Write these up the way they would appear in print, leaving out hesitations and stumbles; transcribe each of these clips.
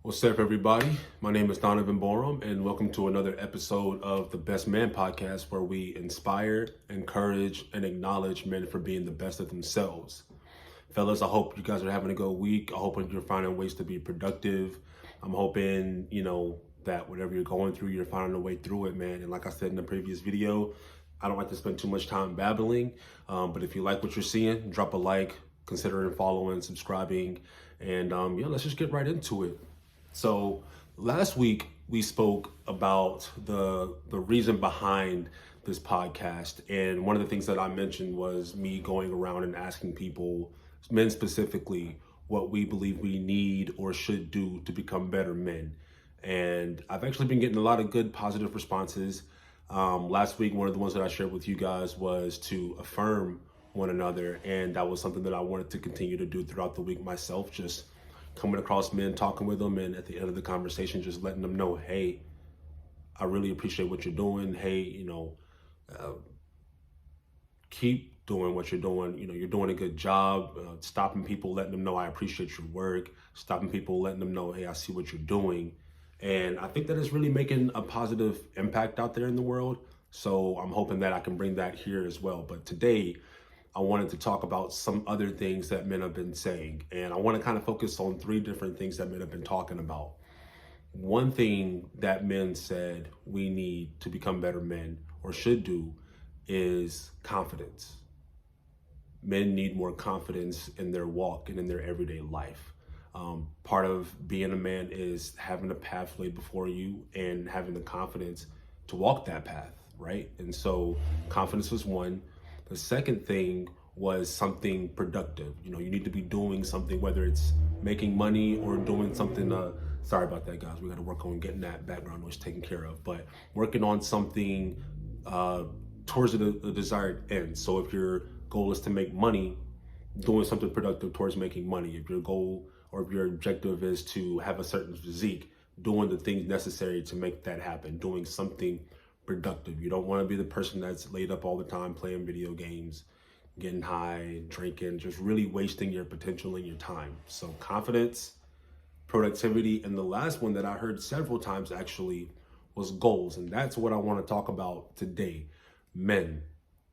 What's up, everybody? My name is Donovan Borum, and welcome to another episode of the Best Man Podcast, where we inspire, encourage, and acknowledge men for being the best of themselves. Fellas, I hope you guys are having a good week. I hope you're finding ways to be productive. I'm hoping, that whatever you're going through, you're finding a way through it, man. And like I said in the previous video, I don't like to spend too much time babbling, but if you like what you're seeing, drop a like, consider following, subscribing, and let's just get right into it. So last week we spoke about the reason behind this podcast, and one of the things that I mentioned was me going around and asking people, men specifically, what we believe we need or should do to become better men. And I've actually been getting a lot of good positive responses. Last week, one of the ones that I shared with you guys was to affirm one another, and that was something that I wanted to continue to do throughout the week myself, just coming across men, talking with them, and at the end of the conversation, just letting them know, hey, I really appreciate what you're doing. Hey, keep doing what you're doing. You're doing a good job. Stopping people, letting them know I appreciate your work. Stopping people, letting them know, hey, I see what you're doing. And I think that is really making a positive impact out there in the world. So I'm hoping that I can bring that here as well. But today, I wanted to talk about some other things that men have been saying. And I want to kind of focus on three different things that men have been talking about. One thing that men said we need to become better men, or should do, is confidence. Men need more confidence in their walk and in their everyday life. Part of being a man is having a path laid before you and having the confidence to walk that path, right? And so confidence was one. The second thing was something productive. You need to be doing something, whether it's making money or doing something. Sorry about that, guys. We got to work on getting that background noise taken care of, but working on something towards the desired end. So if your goal is to make money, doing something productive towards making money. If your goal or if your objective is to have a certain physique, doing the things necessary to make that happen, doing something productive. You don't want to be the person that's laid up all the time playing video games, getting high, drinking, just really wasting your potential and your time. So confidence, productivity, and the last one that I heard several times actually was goals. And that's what I want to talk about today. Men,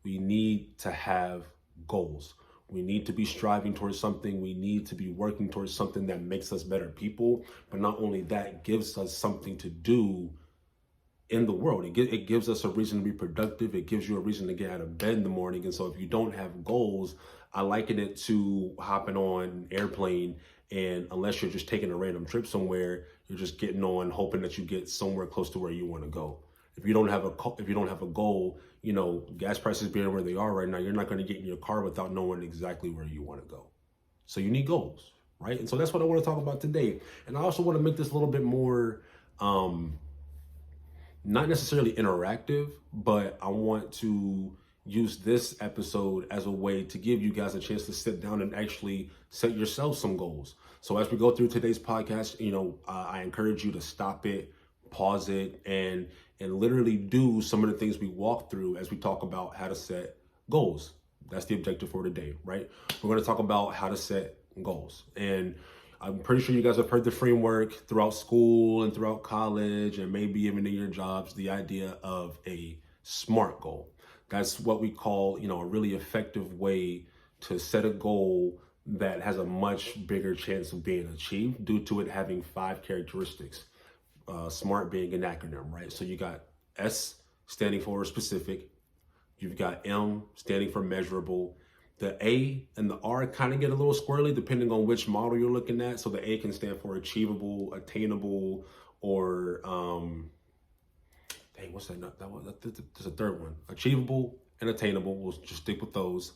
we need to have goals. We need to be striving towards something. We need to be working towards something that makes us better people. But not only that, gives us something to do in the world. It gives us a reason to be productive. It gives you a reason to get out of bed in the morning. And so if you don't have goals, I liken it to hopping on an airplane, and unless you're just taking a random trip somewhere, you're just getting on hoping that you get somewhere close to where you want to go. If you don't have a goal, gas prices being where they are right now, you're not going to get in your car without knowing exactly where you want to go. So you need goals, right? And so that's what I want to talk about today. And I also want to make this a little bit more not necessarily interactive, but I want to use this episode as a way to give you guys a chance to sit down and actually set yourself some goals. So as we go through today's podcast, I encourage you to stop it, pause it, and literally do some of the things we walk through as we talk about how to set goals. That's the objective for today, right? We're going to talk about how to set goals. And I'm pretty sure you guys have heard the framework throughout school and throughout college and maybe even in your jobs, the idea of a SMART goal. That's what we call, a really effective way to set a goal that has a much bigger chance of being achieved due to it having 5 characteristics. SMART being an acronym, right? So you got S standing for specific. You've got M standing for measurable. The A and the R kind of get a little squirrely depending on which model you're looking at. So the A can stand for achievable, attainable, or what's that? There's a third one. Achievable and attainable. We'll just stick with those.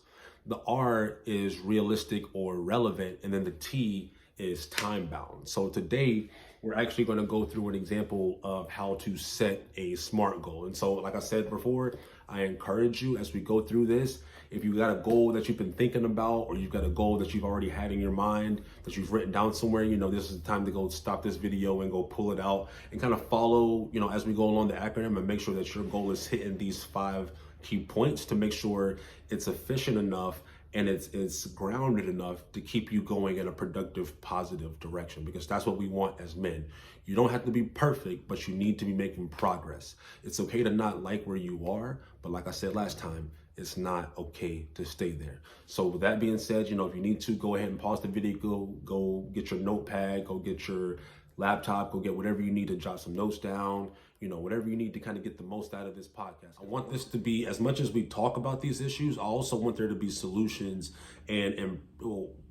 The R is realistic or relevant, and then the T is time bound. So today we're actually going to go through an example of how to set a SMART goal. And so, like I said before, I encourage you as we go through this, if you've got a goal that you've been thinking about, or you've got a goal that you've already had in your mind that you've written down somewhere, this is the time to go stop this video and go pull it out and kind of follow, as we go along the acronym, and make sure that your goal is hitting these 5 key points to make sure it's efficient enough and it's grounded enough to keep you going in a productive, positive direction, because that's what we want as men. You don't have to be perfect, but you need to be making progress. It's okay to not like where you are, but like I said last time, it's not okay to stay there. So with that being said, if you need to, go ahead and pause the video, go get your notepad, go get your laptop, go get whatever you need to jot some notes down, whatever you need to kind of get the most out of this podcast. I want this to be, as much as we talk about these issues, I also want there to be solutions and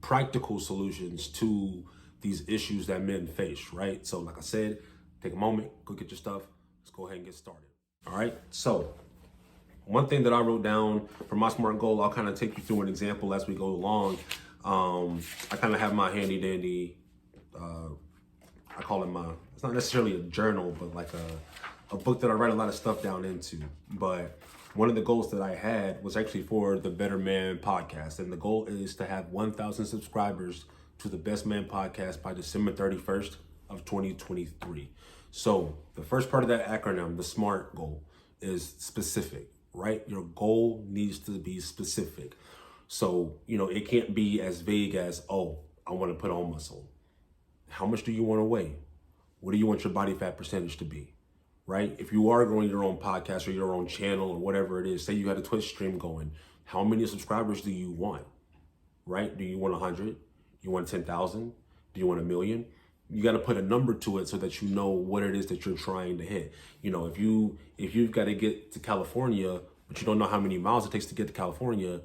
practical solutions to these issues that men face, right? So like I said, take a moment, go get your stuff. Let's go ahead and get started. All right, so one thing that I wrote down for my SMART goal, I'll kind of take you through an example as we go along. I kind of have my handy dandy, I call it it's not necessarily a journal, but like a book that I write a lot of stuff down into. But one of the goals that I had was actually for the Better Man podcast. And the goal is to have 1,000 subscribers to the Best Man podcast by December 31st of 2023. So the first part of that acronym, the SMART goal, is specific, right? Your goal needs to be specific. So, it can't be as vague as, oh, I want to put on muscle. How much do you want to weigh? What do you want your body fat percentage to be, right? If you are growing your own podcast or your own channel or whatever it is, say you had a Twitch stream going, how many subscribers do you want, right? Do you want 100? Do you want 10,000? Do you want 1 million? You got to put a number to it so that you know what it is that you're trying to hit. If you've got to get to California, but you don't know how many miles it takes to get to California,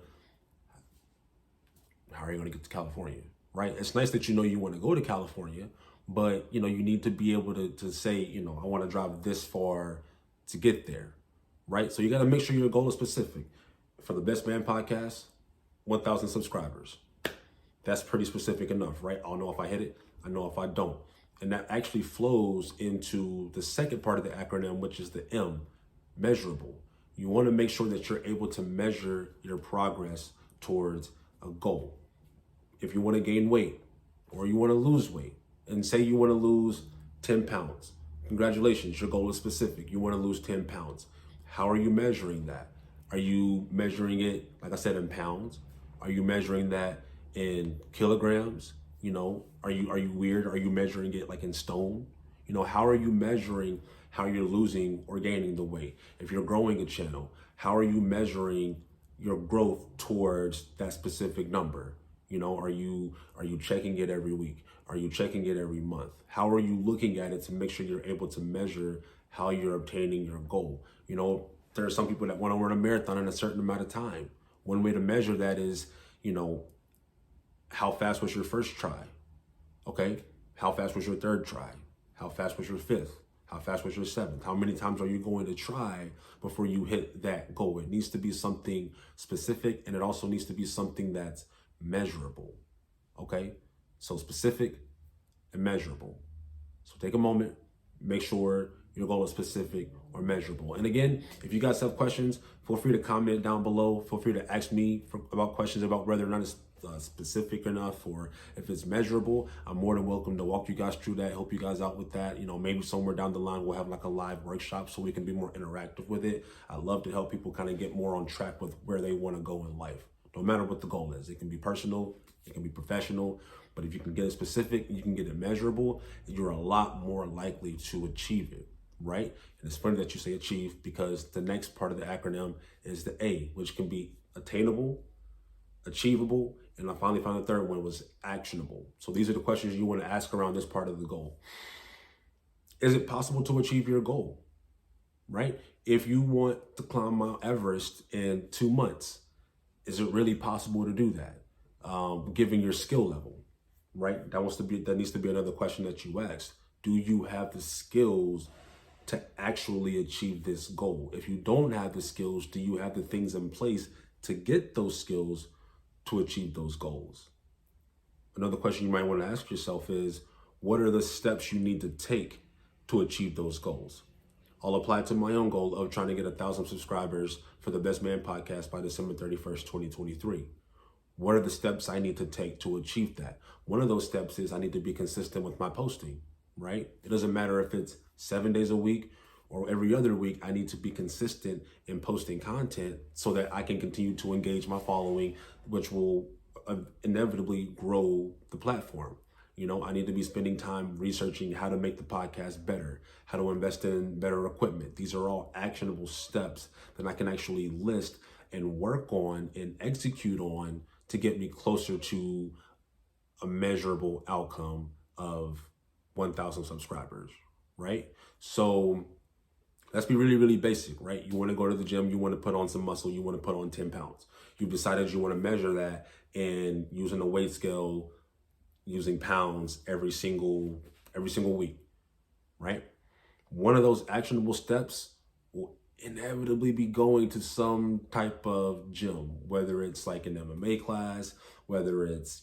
how are you going to get to California, right? It's nice that you want to go to California, but you need to be able to say, I want to drive this far to get there, right? So you got to make sure your goal is specific. For the Best Man podcast, 1,000 subscribers. That's pretty specific enough, right? I'll know if I hit it. I know if I don't. And that actually flows into the second part of the acronym, which is the M, measurable. You want to make sure that you're able to measure your progress towards a goal. If you want to gain weight or you want to lose weight, and say you want to lose 10 pounds, congratulations, your goal is specific. You want to lose 10 pounds. How are you measuring that? Are you measuring it, like I said, in pounds? Are you measuring that in kilograms? Are you weird? Are you measuring it like in stone? How are you measuring how you're losing or gaining the weight? If you're growing a channel, how are you measuring your growth towards that specific number? Are you checking it every week? Are you checking it every month? How are you looking at it to make sure you're able to measure how you're obtaining your goal? There are some people that want to run a marathon in a certain amount of time. One way to measure that is, how fast was your first try? Okay. How fast was your third try? How fast was your fifth? How fast was your seventh? How many times are you going to try before you hit that goal? It needs to be something specific, and it also needs to be something that's measurable. Okay. So specific and measurable. So take a moment, make sure your goal is specific or measurable. And again, if you guys have questions, feel free to comment down below. Feel free to ask me about questions about whether or not it's specific enough or if it's measurable. I'm more than welcome to walk you guys through that, help you guys out with that. Maybe somewhere down the line we'll have like a live workshop so we can be more interactive with it. I love to help people kind of get more on track with where they want to go in life. No matter what the goal is. It can be personal, it can be professional, but if you can get it specific, you can get it measurable, you're a lot more likely to achieve it, right? And it's funny that you say achieve, because the next part of the acronym is the A, which can be attainable, achievable, and I finally found the third one was actionable. So these are the questions you want to ask around this part of the goal. Is it possible to achieve your goal, right? If you want to climb Mount Everest in 2 months, is it really possible to do that? Given your skill level, right? That needs to be another question that you ask. Do you have the skills to actually achieve this goal? If you don't have the skills, do you have the things in place to get those skills to achieve those goals? Another question you might want to ask yourself is, what are the steps you need to take to achieve those goals? I'll apply to my own goal of trying to get 1,000 subscribers for the Best Man podcast by December 31st, 2023. What are the steps I need to take to achieve that? One of those steps is I need to be consistent with my posting, right? It doesn't matter if it's 7 days a week or every other week, I need to be consistent in posting content so that I can continue to engage my following, which will inevitably grow the platform. I need to be spending time researching how to make the podcast better, how to invest in better equipment. These are all actionable steps that I can actually list and work on and execute on to get me closer to a measurable outcome of 1,000 subscribers, right? So let's be really, really basic, right? You want to go to the gym, you want to put on some muscle, you want to put on 10 pounds. You've decided you want to measure that, and using a weight scale, using pounds every single week, right? One of those actionable steps will inevitably be going to some type of gym, whether it's like an MMA class, whether it's,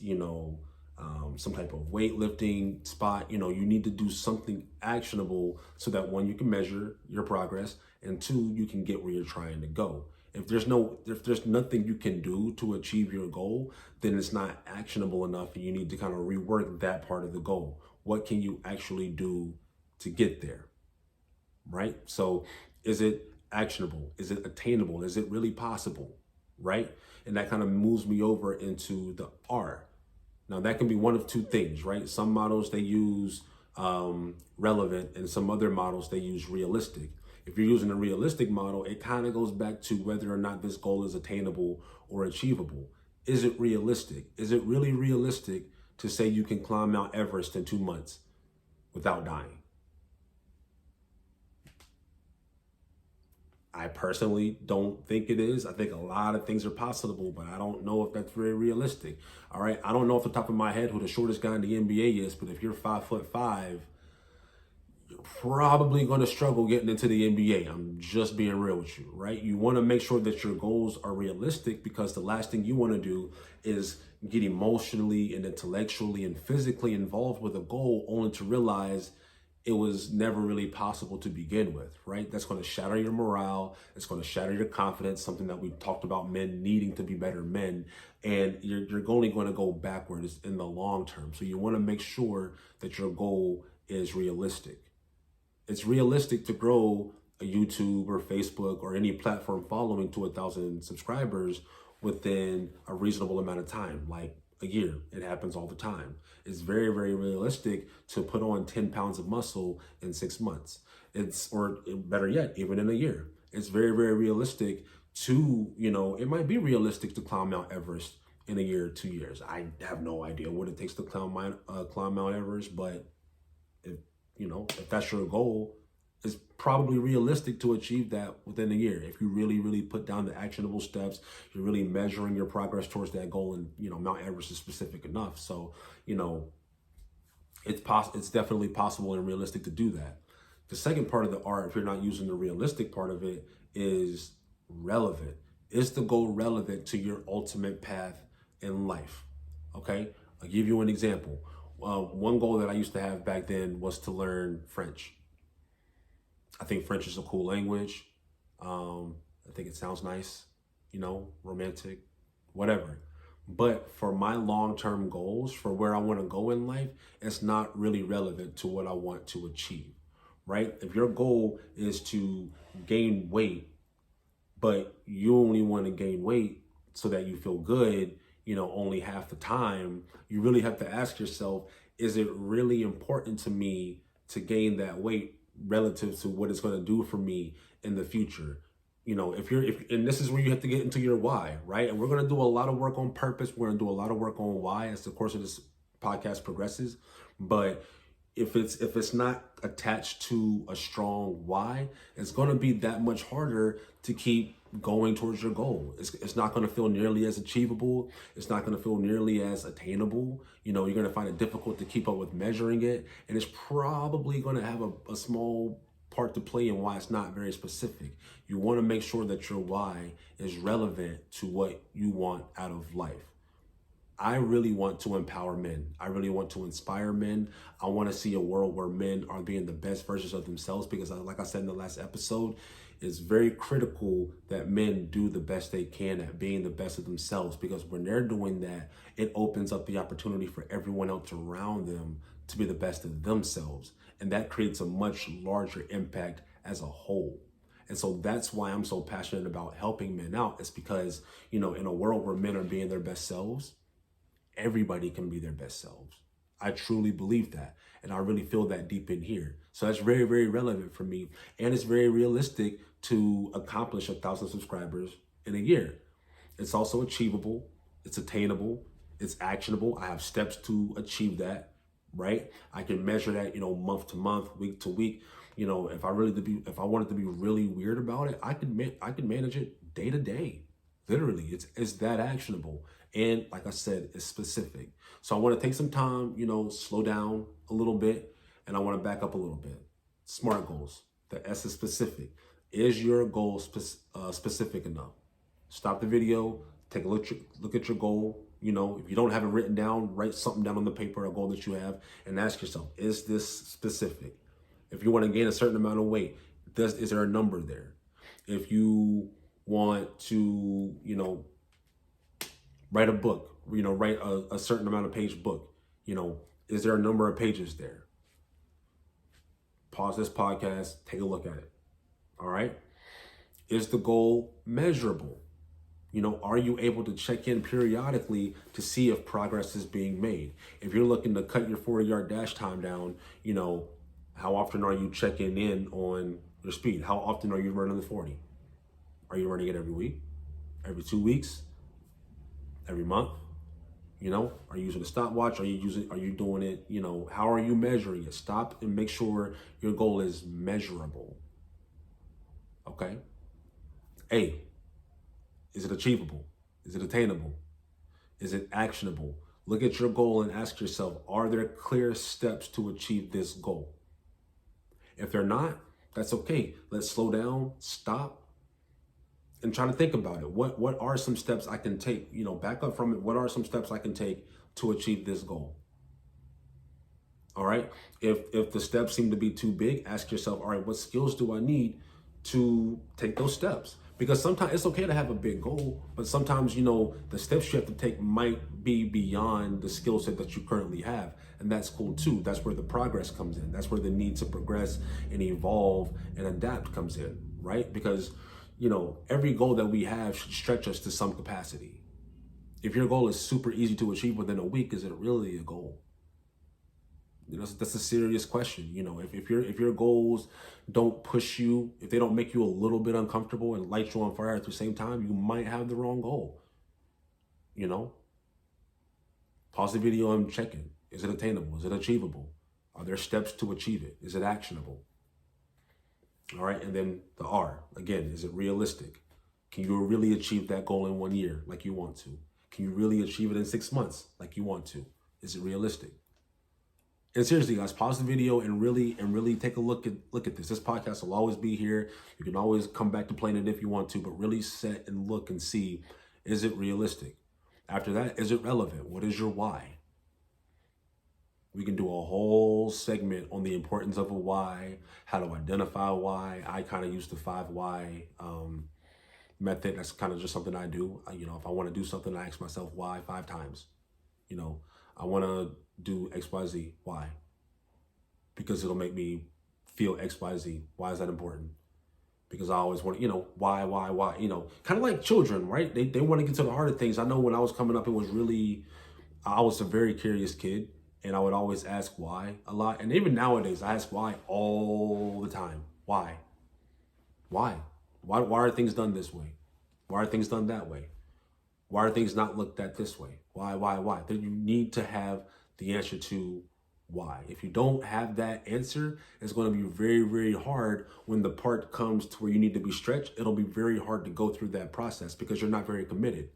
some type of weightlifting spot. You need to do something actionable so that, one, you can measure your progress, and two, you can get where you're trying to go. If there's nothing you can do to achieve your goal, then it's not actionable enough, and you need to kind of rework that part of the goal. What can you actually do to get there, right? So is it actionable? Is it attainable? Is it really possible, right? And that kind of moves me over into the R. Now, that can be one of two things, right? Some models, they use relevant, and some other models, they use realistic. If you're using a realistic model, it kind of goes back to whether or not this goal is attainable or achievable. Is it realistic? Is it really realistic to say you can climb Mount Everest in 2 months without dying? I personally don't think it is. I think a lot of things are possible, but I don't know if that's very realistic. All right. I don't know off the top of my head who the shortest guy in the NBA is, but if you're 5'5", you're probably going to struggle getting into the NBA. I'm just being real with you, right? You want to make sure that your goals are realistic, because the last thing you want to do is get emotionally and intellectually and physically involved with a goal only to realize it was never really possible to begin with, right? That's going to shatter your morale. It's going to shatter your confidence, something that we talked about men needing to be better men. And you're only going to go backwards in the long term. So you want to make sure that your goal is realistic. It's realistic to grow a YouTube or Facebook or any platform following to 1,000 subscribers within a reasonable amount of time, like a year. It happens all the time. It's very, very realistic to put on 10 pounds of muscle in 6 months. Or better yet, even in a year. It's very, very realistic to, it might be realistic to climb Mount Everest in a year or 2 years. I have no idea what it takes to climb Mount Everest, but if that's your goal, it's probably realistic to achieve that within a year. If you really, really put down the actionable steps, you're really measuring your progress towards that goal, and Mount Everest is specific enough. So, it's definitely possible and realistic to do that. The second part of the R, if you're not using the realistic part of it, is relevant. Is the goal relevant to your ultimate path in life? Okay, I'll give you an example. One goal that I used to have back then was to learn French. I think French is a cool language. I think it sounds nice, romantic, whatever. But for my long-term goals, for where I want to go in life, it's not really relevant to what I want to achieve, right? If your goal is to gain weight, but you only want to gain weight so that you feel good, only half the time, you really have to ask yourself, is it really important to me to gain that weight relative to what it's going to do for me in the future? And this is where you have to get into your why, right? And we're going to do a lot of work on purpose. We're going to do a lot of work on why as the course of this podcast progresses. But if it's not attached to a strong why, it's going to be that much harder to keep going towards your goal. It's not going to feel nearly as achievable. It's not going to feel nearly as attainable. You're going to find it difficult to keep up with measuring it. And it's probably going to have a small part to play in why it's not very specific. You want to make sure that your why is relevant to what you want out of life. I really want to empower men. I really want to inspire men. I want to see a world where men are being the best versions of themselves, because like I said in the last episode, it's very critical that men do the best they can at being the best of themselves, because when they're doing that, it opens up the opportunity for everyone else around them to be the best of themselves. And that creates a much larger impact as a whole. And so that's why I'm so passionate about helping men out. It's because, in a world where men are being their best selves, everybody can be their best selves. I truly believe that. And I really feel that deep in here. So that's very, very relevant for me. And it's very realistic to accomplish 1,000 subscribers in a year. It's also achievable. It's attainable. It's actionable. I have steps to achieve that, right? I can measure that, month to month, week to week. If I wanted to be really weird about it, I could manage it day to day. Literally, it's that actionable. And like I said, it's specific. So I want to take some time, slow down a little bit, and I want to back up a little bit. SMART goals. The S is specific. Is your goal specific enough? Stop the video, take a look at your goal. If you don't have it written down, write something down on the paper, a goal that you have, and ask yourself, is this specific? If you want to gain a certain amount of weight, is there a number there? If you want to, write a book, write a certain amount of page book, is there a number of pages there? Pause this podcast, take a look at it. All right. Is the goal measurable? Are you able to check in periodically to see if progress is being made? If you're looking to cut your 40-yard dash time down, how often are you checking in on your speed? How often are you running the 40? Are you running it every week? Every 2 weeks? Every month? Are you using a stopwatch? Are you doing it? How are you measuring it? Stop and make sure your goal is measurable. Okay. A, is it achievable? Is it attainable? Is it actionable? Look at your goal and ask yourself, are there clear steps to achieve this goal? If they're not, that's okay. Let's slow down, stop, and try to think about it. What are some steps I can take? Back up from it. What are some steps I can take to achieve this goal? All right. If the steps seem to be too big, ask yourself, all right, what skills do I need to take those steps? Because sometimes it's okay to have a big goal, but sometimes, the steps you have to take might be beyond the skill set that you currently have. And that's cool too. That's where the progress comes in. That's where the need to progress and evolve and adapt comes in, right? Because, every goal that we have should stretch us to some capacity. If your goal is super easy to achieve within a week, is it really a goal? That's a serious question. If your goals don't push you, if they don't make you a little bit uncomfortable and light you on fire at the same time, you might have the wrong goal. Pause the video and check in. Is it attainable? Is it achievable? Are there steps to achieve it? Is it actionable? All right. And then the R, again, is it realistic? Can you really achieve that goal in 1 year like you want to? Can you really achieve it in 6 months like you want to? Is it realistic? And seriously, guys, pause the video and really take a look at this. This podcast will always be here. You can always come back to playing it if you want to, but really sit and look and see, is it realistic? After that, is it relevant? What is your why? We can do a whole segment on the importance of a why, how to identify why. I kind of use the 5 why method. That's kind of just something I do. If I want to do something, I ask myself why 5 times. I want to do XYZ. Why? Because it'll make me feel XYZ. Why is that important? Because I always want to, why, kind of like children, right? They want to get to the heart of things. I know when I was coming up, I was a very curious kid, and I would always ask why a lot. And even nowadays, I ask why all the time. Why? Why are things done this way? Why are things done that way? Why are things not looked at this way? Why? Then you need to have the answer to why. If you don't have that answer, it's going to be very, very hard when the part comes to where you need to be stretched. It'll be very hard to go through that process because you're not very committed.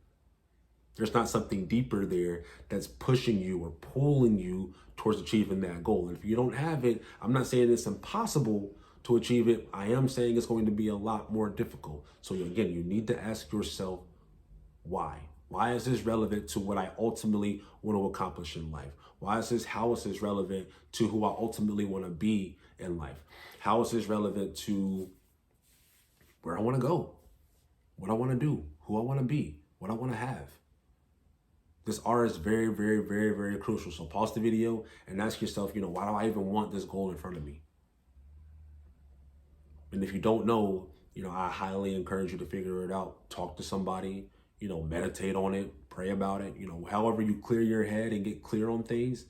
There's not something deeper there that's pushing you or pulling you towards achieving that goal. And if you don't have it, I'm not saying it's impossible to achieve it. I am saying it's going to be a lot more difficult. So again, you need to ask yourself why. Why is this relevant to what I ultimately want to accomplish in life? How is this relevant to who I ultimately want to be in life? How is this relevant to where I want to go, what I want to do, who I want to be, what I want to have? This R is very, very, very, very crucial. So pause the video and ask yourself, why do I even want this goal in front of me? And if you don't know, I highly encourage you to figure it out. Talk to somebody, meditate on it, pray about it. However you clear your head and get clear on things,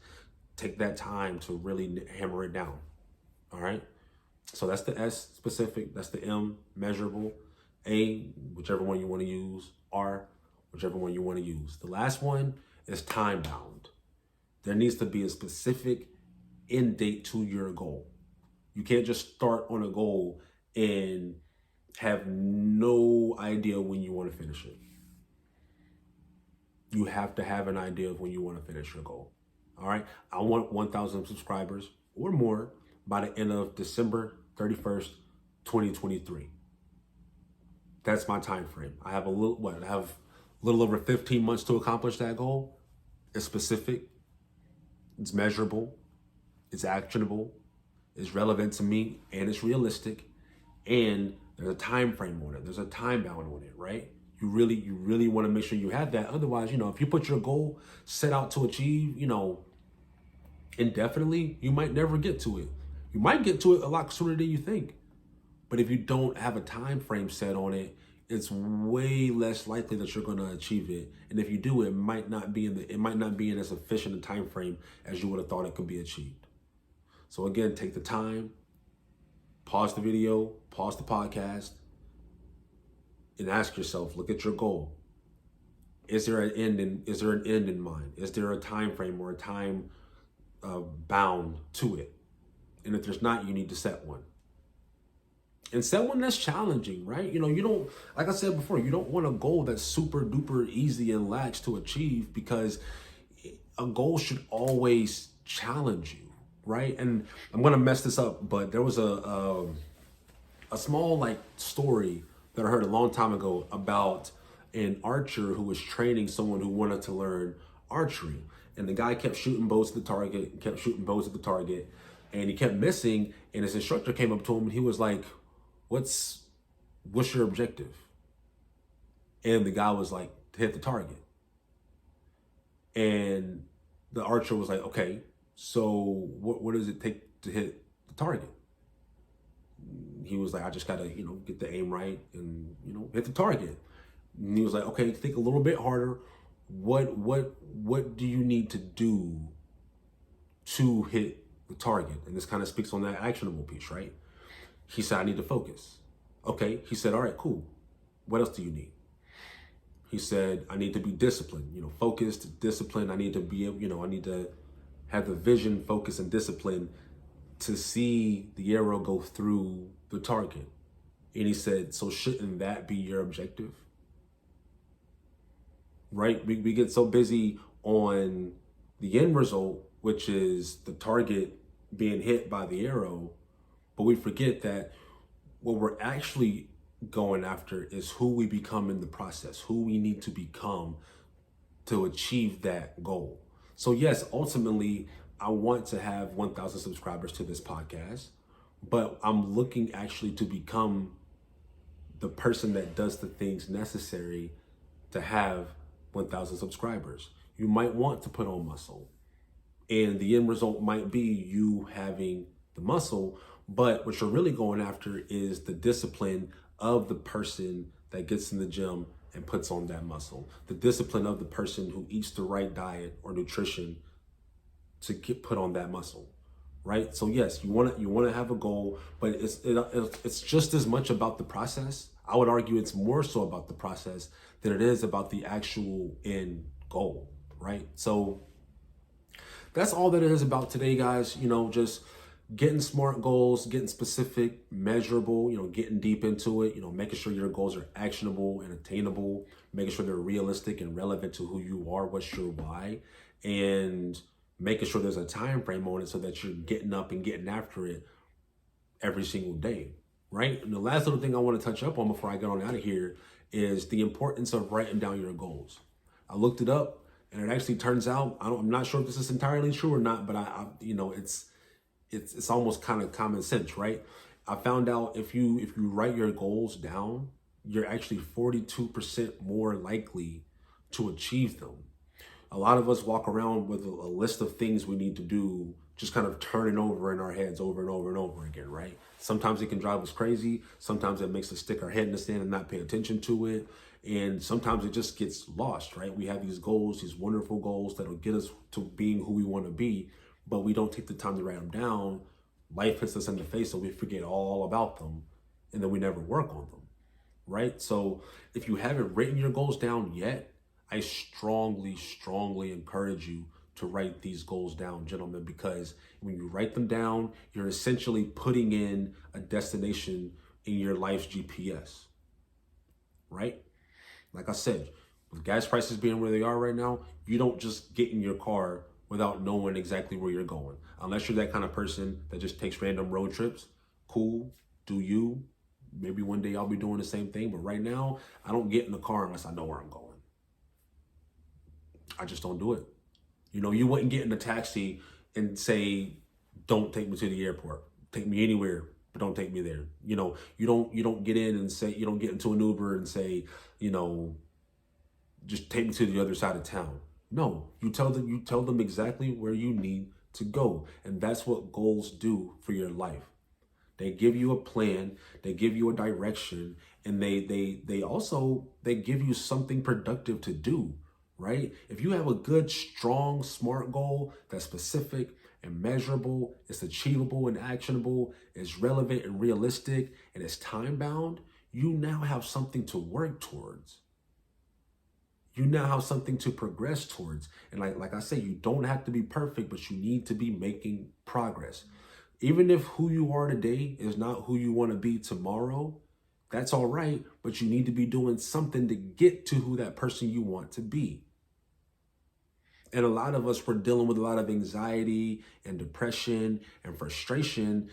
take that time to really hammer it down. All right. So that's the S, specific. That's the M, measurable. A, whichever one you want to use. R, whichever one you want to use. The last one is time bound. There needs to be a specific end date to your goal. You can't just start on a goal and have no idea when you want to finish it. You have to have an idea of when you want to finish your goal. All right. I want 1,000 subscribers or more by the end of December 31st, 2023. That's my time frame. I have a little over 15 months to accomplish that goal. It's specific, it's measurable, it's actionable, it's relevant to me, and it's realistic. And there's a time frame on it. There's a time bound on it, right? You really want to make sure you have that. Otherwise, if you put your goal set out to achieve, indefinitely, you might never get to it. You might get to it a lot sooner than you think. But if you don't have a time frame set on it, it's way less likely that you're going to achieve it. And if you do, it might not be in as efficient a time frame as you would have thought it could be achieved. So again, take the time, pause the video, pause the podcast, and ask yourself, look at your goal. Is there an end in mind? Is there a time frame or a time bound to it? And if there's not, you need to set one. And set one that's challenging, right? You don't, like I said before, you don't want a goal that's super duper easy and lax to achieve, because a goal should always challenge you, right? And I'm gonna mess this up, but there was a small story that I heard a long time ago about an archer who was training someone who wanted to learn archery. And the guy kept shooting bows at the target, and he kept missing. And his instructor came up to him and he was like, what's your objective? And the guy was like, to hit the target. And the archer was like, okay, so what does it take to hit the target? He was like, I just gotta, get the aim right and, hit the target. And he was like, okay, think a little bit harder. What do you need to do to hit the target? And this kind of speaks on that actionable piece, right? He said, I need to focus. Okay. He said, all right, cool. What else do you need? He said, I need to be disciplined, focused, disciplined. I need to be able, I need to have the vision, focus, and discipline to see the arrow go through the target. And he said, so shouldn't that be your objective? Right? We get so busy on the end result, which is the target being hit by the arrow, but we forget that what we're actually going after is who we become in the process, who we need to become to achieve that goal. So yes, ultimately, I want to have 1,000 subscribers to this podcast, but I'm looking actually to become the person that does the things necessary to have 1,000 subscribers. You might want to put on muscle, and the end result might be you having the muscle, but what you're really going after is the discipline of the person that gets in the gym and puts on that muscle, the discipline of the person who eats the right diet or nutrition to put on that muscle, right? So yes, you want to have a goal, but it's just as much about the process. I would argue it's more so about the process than it is about the actual end goal, right? So that's all that it is about today, guys. Just getting smart goals, getting specific, measurable, getting deep into it, making sure your goals are actionable and attainable, making sure they're realistic and relevant to who you are, what's your why, and making sure there's a time frame on it so that you're getting up and getting after it every single day, right? And the last little thing I want to touch up on before I get on out of here is the importance of writing down your goals. I looked it up, and it actually turns out, I'm not sure if this is entirely true or not, but it's almost kind of common sense, right? I found out if you write your goals down, you're actually 42% more likely to achieve them. A lot of us walk around with a list of things we need to do just kind of turning over in our heads over and over and over again, right? Sometimes it can drive us crazy. Sometimes it makes us stick our head in the sand and not pay attention to it. And sometimes it just gets lost, right? We have these goals, these wonderful goals that'll get us to being who we want to be, but we don't take the time to write them down. Life hits us in the face, so we forget all about them, and then we never work on them, right? So if you haven't written your goals down yet, I strongly, strongly encourage you to write these goals down, gentlemen, because when you write them down, you're essentially putting in a destination in your life's GPS, right? Like I said, with gas prices being where they are right now, you don't just get in your car without knowing exactly where you're going. Unless you're that kind of person that just takes random road trips. Cool, do you. Maybe one day I'll be doing the same thing, but right now, I don't get in the car unless I know where I'm going. I just don't do it. You know, you wouldn't get in a taxi and say, don't take me to the airport. Take me anywhere, but don't take me there. You know, you don't get in and say, you don't get into an Uber and say, you know, just take me to the other side of town. No, you tell them exactly where you need to go. And that's what goals do for your life. They give you a plan, they give you a direction, and they give you something productive to do, right? If you have a good, strong, smart goal that's specific and measurable, it's achievable and actionable, it's relevant and realistic, and it's time bound, you now have something to work towards. You now have something to progress towards. And like I say, you don't have to be perfect, but you need to be making progress. Even if who you are today is not who you want to be tomorrow, that's all right, but you need to be doing something to get to who that person you want to be. And a lot of us, we're dealing with a lot of anxiety and depression and frustration.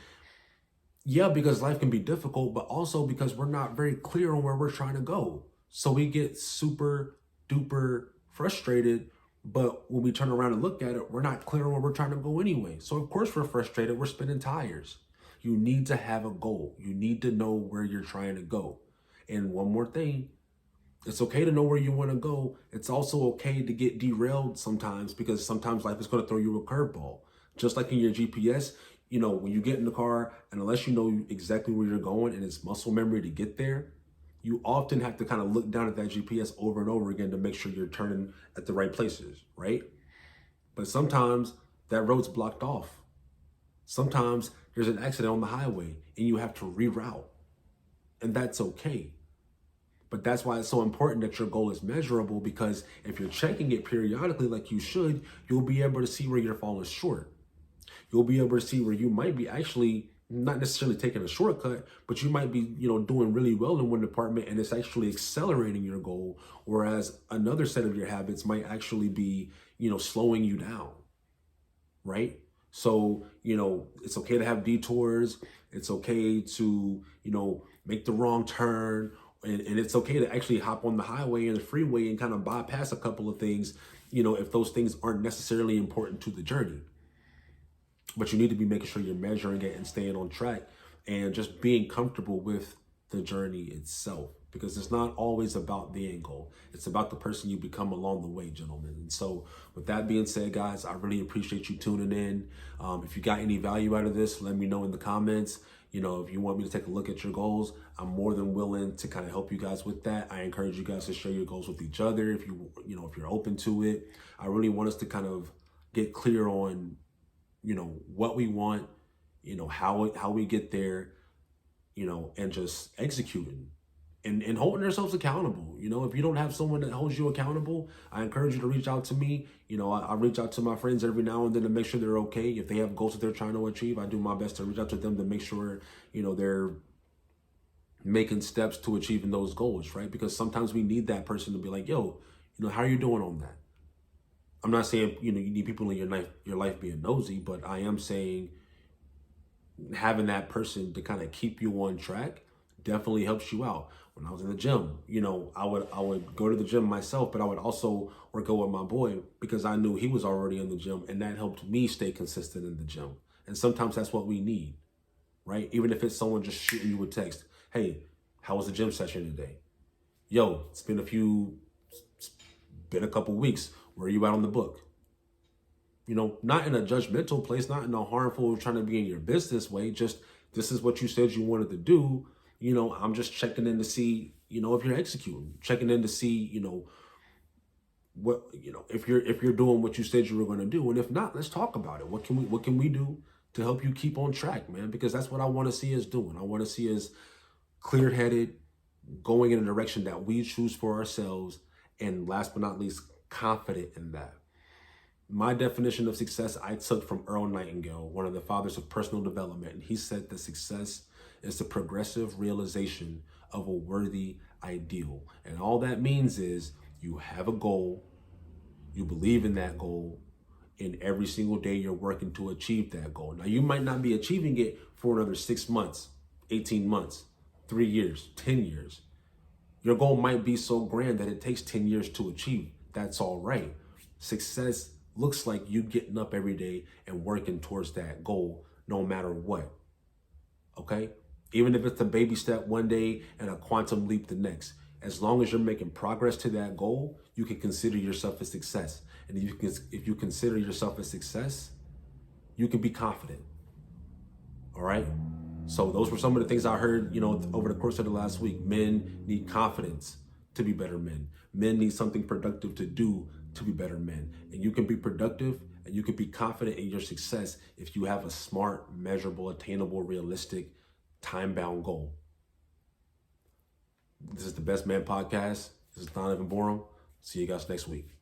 Yeah, because life can be difficult, but also because we're not very clear on where we're trying to go. So we get super duper frustrated, but when we turn around and look at it, we're not clear on where we're trying to go anyway. So of course we're frustrated, we're spinning tires. You need to have a goal. You need to know where you're trying to go. And one more thing, it's okay to know where you want to go. It's also okay to get derailed sometimes, because sometimes life is going to throw you a curveball. Just like in your GPS, you know, when you get in the car, and unless you know exactly where you're going and it's muscle memory to get there, you often have to kind of look down at that GPS over and over again to make sure you're turning at the right places, right? But sometimes that road's blocked off. Sometimes there's an accident on the highway and you have to reroute, and that's okay. But that's why it's so important that your goal is measurable, because if you're checking it periodically like you should, you'll be able to see where you're falling short. You'll be able to see where you might be actually not necessarily taking a shortcut, but you might be, you know, doing really well in one department and it's actually accelerating your goal. Whereas another set of your habits might actually be, you know, slowing you down, right? So, you know, it's okay to have detours. It's okay to, you know, make the wrong turn. And it's okay to actually hop on the highway and the freeway and kind of bypass a couple of things, you know, if those things aren't necessarily important to the journey. But you need to be making sure you're measuring it and staying on track and just being comfortable with the journey itself, because it's not always about the end goal. It's about the person you become along the way, gentlemen. And so with that being said, guys, I really appreciate you tuning in. If you got any value out of this, let me know in the comments. You know, if you want me to take a look at your goals, I'm more than willing to kind of help you guys with that. I encourage you guys to share your goals with each other if if you're open to it. I really want us to kind of get clear on, you know, what we want, you know, how we get there, you know, and just executing and holding ourselves accountable. You know, if you don't have someone that holds you accountable, I encourage you to reach out to me. You know, I reach out to my friends every now and then to make sure they're okay. If they have goals that they're trying to achieve, I do my best to reach out to them to make sure, you know, they're making steps to achieving those goals, right? Because sometimes we need that person to be like, yo, you know, how are you doing on that? I'm not saying, you know, you need people in your life being nosy, but I am saying having that person to kind of keep you on track definitely helps you out. When I was in the gym, you know, I would go to the gym myself, but I would also work out with my boy because I knew he was already in the gym, and that helped me stay consistent in the gym. And sometimes that's what we need, right? Even if it's someone just shooting you a text, hey, how was the gym session today? Yo, it's been a couple weeks. Where are you at on the book? not in a judgmental place, not in a harmful trying to be in your business way. Just this is what you said you wanted to do. I'm just checking in to see, if you're executing, checking in to see, what, if you're doing what you said you were going to do. And if not, let's talk about it. What can we do to help you keep on track, man? Because that's what I want to see us doing. I want to see us clear-headed, going in a direction that we choose for ourselves, and last but not least, confident in that. My definition of success I took from Earl Nightingale, one of the fathers of personal development, and he said that success is the progressive realization of a worthy ideal. And all that means is you have a goal, you believe in that goal, and every single day you're working to achieve that goal. Now, you might not be achieving it for another 6 months, 18 months, 3 years, 10 years. Your goal might be so grand that it takes 10 years to achieve. That's all right. Success looks like you getting up every day and working towards that goal no matter what. Okay? Even if it's a baby step one day and a quantum leap the next. As long as you're making progress to that goal, you can consider yourself a success. And if you consider yourself a success, you can be confident. All right? So those were some of the things I heard, over the course of the last week. Men need confidence to be better men. Men need something productive to do to be better men. And you can be productive and you can be confident in your success if you have a smart, measurable, attainable, realistic, time-bound goal. This is the Best Man Podcast. This is Donovan Borum. See you guys next week.